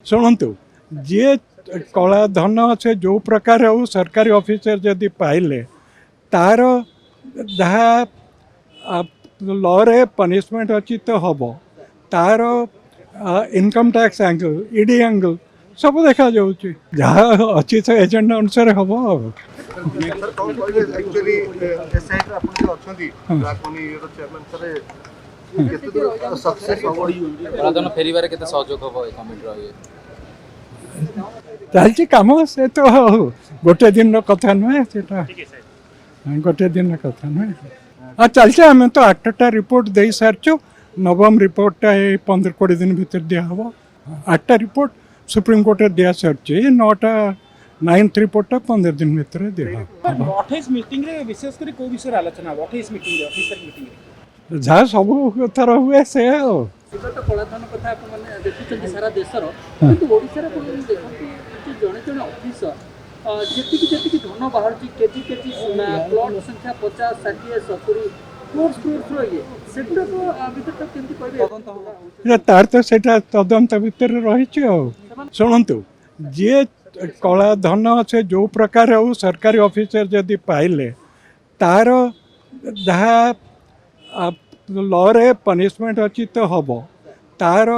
शुणु जी कला धन से जो प्रकार हो सरकारी ऑफिसर जदि पाइले तार जहाँ लॉ रे पनिशमेंट अच्छी तो हम तार income tax angle ED angle सब देखा जाऊँ जहाँ अच्छी से एजेंडा अनुसार हम चलती कम से तो गोटे दिन कथा नुहे गोटे दिन कथा नुहे हाँ चलते आम तो 8टा रिपोर्ट दे सारचु नवम रिपोर्टा 15-20 दिन भीतर दिहब 8टा रिपोर्ट सुप्रीम कोर्ट दिया सारी 9टा 9th रिपोर्टा 15 दिन भीतर दिहब विशेषकर को विषय आलोचना 28 मीटिंग जहाँ सब थर हुए से तो कलाधन कथा देखुं सारा देशर किंतु ओडिशा रे देखते जड़े जड़े ऑफिसर जी धन बाहर केजी केजी प्लॉट संख्या 50-60-70 तार तो सेटा तदंत भितर रही शुणु जी कला धन से जो प्रकार हो सरकारी ऑफिसर जदि पाइले तार जहाँ लॉ रे पनिशमेंट अच्छी तो हम तार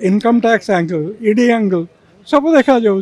income tax angle ED angle सब देखा जाऊँ